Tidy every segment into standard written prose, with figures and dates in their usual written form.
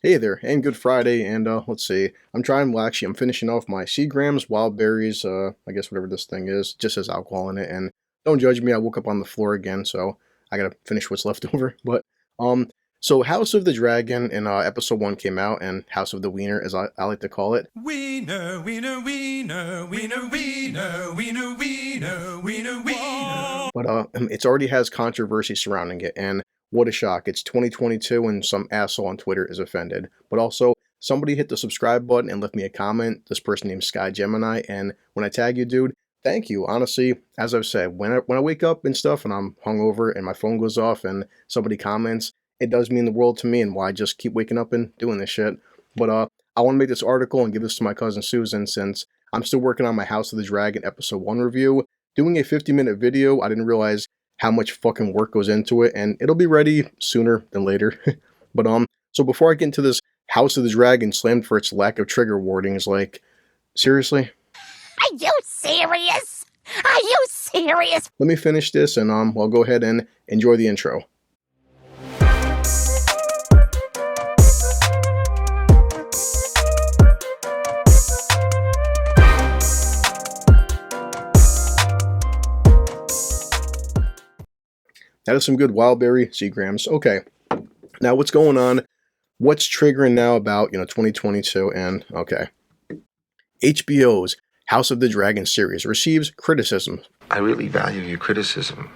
Hey there, and good Friday, and let's see, I'm finishing off my Seagrams, wild berries, I guess whatever this thing is, just has alcohol in it, and don't judge me, I woke up on the floor again, so I gotta finish what's left over, um, so House of the Dragon in episode 1 came out, and House of the Wiener, as I like to call it. Wiener, wiener, wiener, wiener, wiener, wiener, wiener, wiener, wiener. But it already has controversy surrounding it, and what a shock. It's 2022 and some asshole on Twitter is offended. But also, somebody hit the subscribe button and left me a comment. This person named Sky Gemini, and when I tag you, dude, thank you. Honestly, as I've said, when I wake up and stuff and I'm hungover and my phone goes off and somebody comments, it does mean the world to me, and why I just keep waking up and doing this shit. But I want to make this article and give this to my cousin Susan, since I'm still working on my House of the Dragon episode 1 review. Doing a 50-minute video, I didn't realize how much fucking work goes into it, and it'll be ready sooner than later. But so before I get into this House of the Dragon slammed for its lack of trigger warnings, like, seriously? Are you serious? Are you serious? Let me finish this, and well, go ahead and enjoy the intro. That is some good wildberry Seagrams. Okay, now what's going on? What's triggering now about, 2022? And okay, HBO's House of the Dragon series receives criticism. I really value your criticism.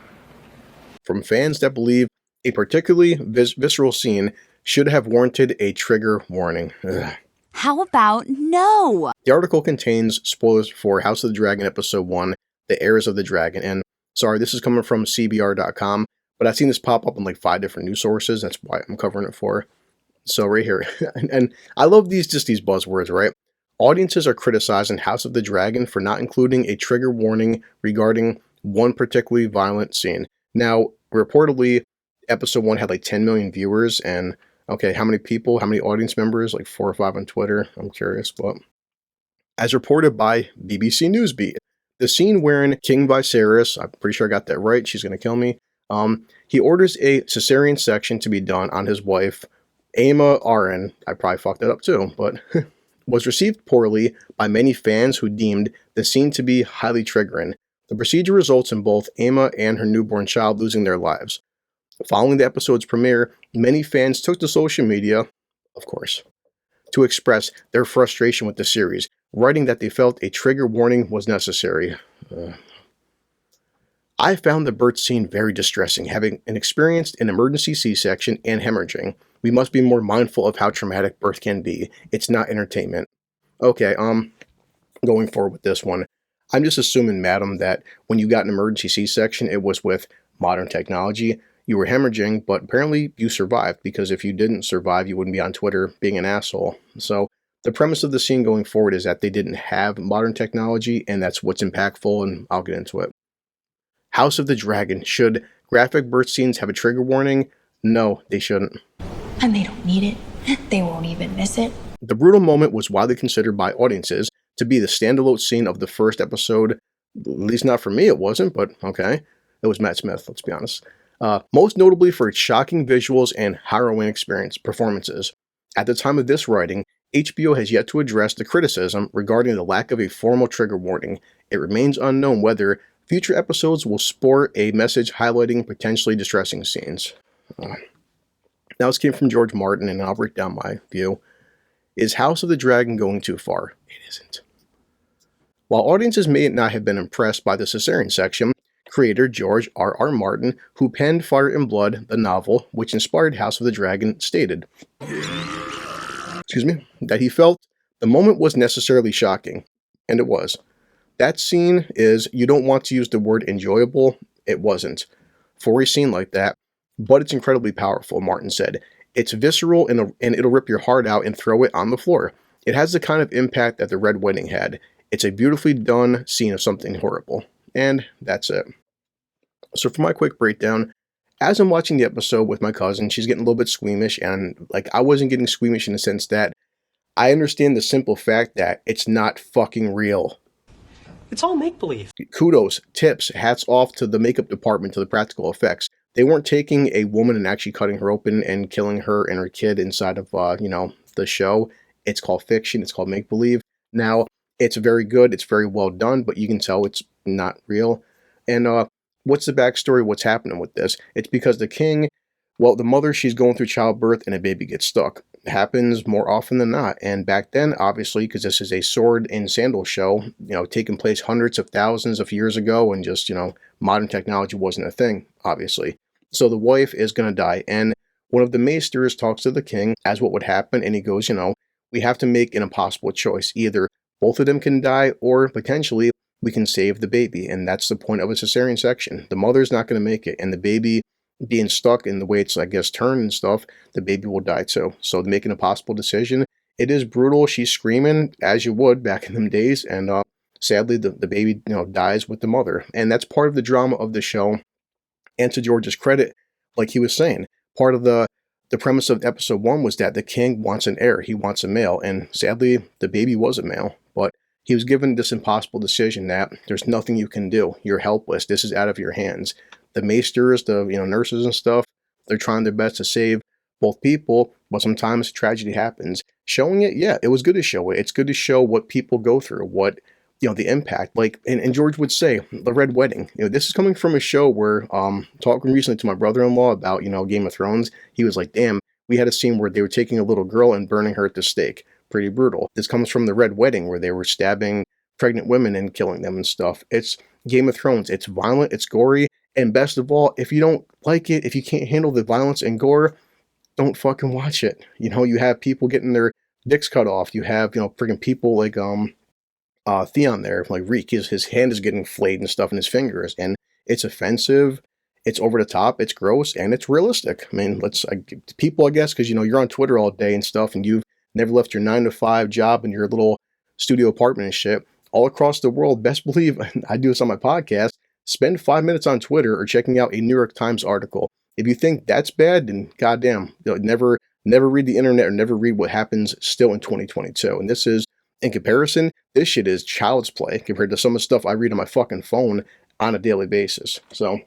From fans that believe a particularly visceral scene should have warranted a trigger warning. Ugh. How about no? The article contains spoilers for House of the Dragon Episode 1, The Heirs of the Dragon. And sorry, this is coming from CBR.com. But I've seen this pop up in like 5 different news sources. That's why I'm covering it for. So right here. and I love these buzzwords, right? Audiences are criticizing House of the Dragon for not including a trigger warning regarding one particularly violent scene. Now, reportedly, episode 1 had like 10 million viewers. And okay, how many audience members? Like 4 or 5 on Twitter. I'm curious. But as reported by BBC Newsbeat, the scene wherein King Viserys, I'm pretty sure I got that right, she's going to kill me, he orders a cesarean section to be done on his wife, Aema Arryn, I probably fucked that up too, but was received poorly by many fans who deemed the scene to be highly triggering. The procedure results in both Aema and her newborn child losing their lives. Following the episode's premiere, many fans took to social media, of course, to express their frustration with the series, writing that they felt a trigger warning was necessary. I found the birth scene very distressing, having experienced an emergency C-section and hemorrhaging. We must be more mindful of how traumatic birth can be. It's not entertainment. Okay, going forward with this one, I'm just assuming, madam, that when you got an emergency C-section, it was with modern technology. You were hemorrhaging, but apparently you survived, because if you didn't survive, you wouldn't be on Twitter being an asshole. So the premise of the scene going forward is that they didn't have modern technology, and that's what's impactful, and I'll get into it. House of the Dragon. Should graphic birth scenes have a trigger warning? No, they shouldn't. And they don't need it. They won't even miss it. The brutal moment was widely considered by audiences to be the standalone scene of the first episode. At least not for me, it wasn't, but okay. It was Matt Smith, let's be honest. Most notably for its shocking visuals and harrowing performances. At the time of this writing, HBO has yet to address the criticism regarding the lack of a formal trigger warning. It remains unknown whether future episodes will sport a message highlighting potentially distressing scenes. Now this came from George Martin, and I'll break down my view. Is House of the Dragon going too far? It isn't. While audiences may not have been impressed by the cesarean section, creator George R.R. Martin, who penned Fire and Blood, the novel, which inspired House of the Dragon, stated, that he felt the moment was necessarily shocking, and it was. That scene is, you don't want to use the word enjoyable, it wasn't, for a scene like that, but it's incredibly powerful, Martin said. It's visceral, and it'll rip your heart out and throw it on the floor. It has the kind of impact that the Red Wedding had. It's a beautifully done scene of something horrible. And that's it. So for my quick breakdown, as I'm watching the episode with my cousin, she's getting a little bit squeamish, and like I wasn't getting squeamish in the sense that I understand the simple fact that it's not fucking real. It's all make-believe. Kudos, tips, hats off to the makeup department, to the practical effects. they weren't taking a woman and actually cutting her open and killing her and her kid inside of, the show. It's called fiction. It's called make-believe. Now, it's very good. It's very well done, but you can tell it's not real. And what's the backstory? What's happening with this? It's because the king, well, the mother, she's going through childbirth and a baby gets stuck. It happens more often than not. And back then, obviously, because this is a sword and sandal show, taking place hundreds of thousands of years ago, and just, modern technology wasn't a thing, obviously. So the wife is going to die. And one of the maesters talks to the king as what would happen. And he goes, we have to make an impossible choice. Either both of them can die, or potentially we can save the baby. And that's the point of a cesarean section. The mother's not going to make it. And the baby being stuck in the way it's, I guess, turned and stuff, the baby will die too. So making a possible decision. It is brutal. She's screaming, as you would back in them days. And sadly, the baby, dies with the mother. And that's part of the drama of the show. And to George's credit, like he was saying, part of the premise of episode 1 was that the king wants an heir. He wants a male. And sadly, the baby was a male. But he was given this impossible decision that there's nothing you can do. You're helpless. This is out of your hands. The maesters, the nurses and stuff, they're trying their best to save both people, but sometimes tragedy happens. Showing it, yeah, it was good to show it. It's good to show what people go through, what the impact. Like, and George would say, the Red Wedding. This is coming from a show where, talking recently to my brother-in-law about Game of Thrones, he was like, damn, we had a scene where they were taking a little girl and burning her at the stake. Pretty brutal. This comes from the Red Wedding, where they were stabbing pregnant women and killing them and stuff. It's Game of Thrones. It's violent, it's gory, and best of all, if you don't like it, if you can't handle the violence and gore, don't fucking watch it. You have people getting their dicks cut off. You have, freaking people like Theon there, like Reek, his hand is getting flayed and stuff in his fingers, and it's offensive, it's over the top, it's gross, and it's realistic. I mean, people, I guess, because you're on Twitter all day and stuff, and you've never left your 9-to-5 job in your little studio apartment and shit, all across the world, best believe, I do this on my podcast, spend 5 minutes on Twitter or checking out a New York Times article. If you think that's bad, then goddamn, never read the internet or never read what happens still in 2022. And this is, in comparison, this shit is child's play compared to some of the stuff I read on my fucking phone on a daily basis. So,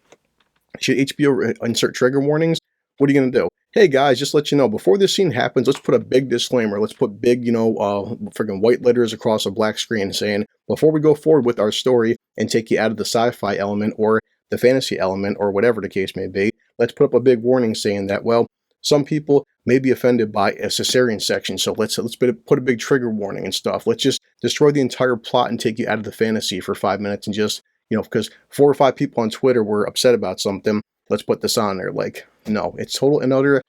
should HBO insert trigger warnings? What are you going to do? Hey guys, just let you know, before this scene happens, let's put a big disclaimer. Let's put big, freaking white letters across a black screen saying, before we go forward with our story and take you out of the sci-fi element or the fantasy element or whatever the case may be, let's put up a big warning saying that, well, some people may be offended by a cesarean section, so let's put a big trigger warning and stuff. Let's just destroy the entire plot and take you out of the fantasy for 5 minutes and just, because 4 or 5 people on Twitter were upset about something, let's put this on there. Like, no, it's total and utter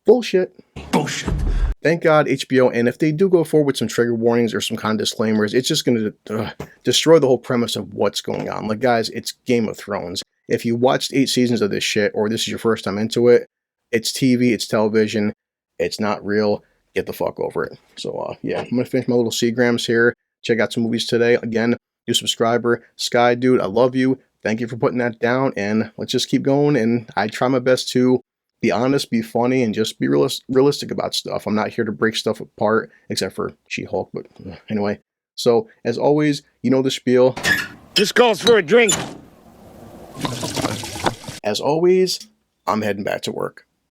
bullshit. Bullshit. Thank God, HBO, and if they do go forward with some trigger warnings or some kind of disclaimers, it's just going to destroy the whole premise of what's going on. Like, guys, it's Game of Thrones. If you watched 8 seasons of this shit, or this is your first time into it, it's TV, it's television, it's not real. Get the fuck over it. So, yeah, I'm going to finish my little Seagrams here. Check out some movies today. Again, new subscriber, Sky Dude, I love you. Thank you for putting that down, and let's just keep going, and I try my best to be honest, be funny, and just be realistic about stuff. I'm not here to break stuff apart, except for She-Hulk, but anyway. So, as always, you know the spiel. This calls for a drink. As always, I'm heading back to work.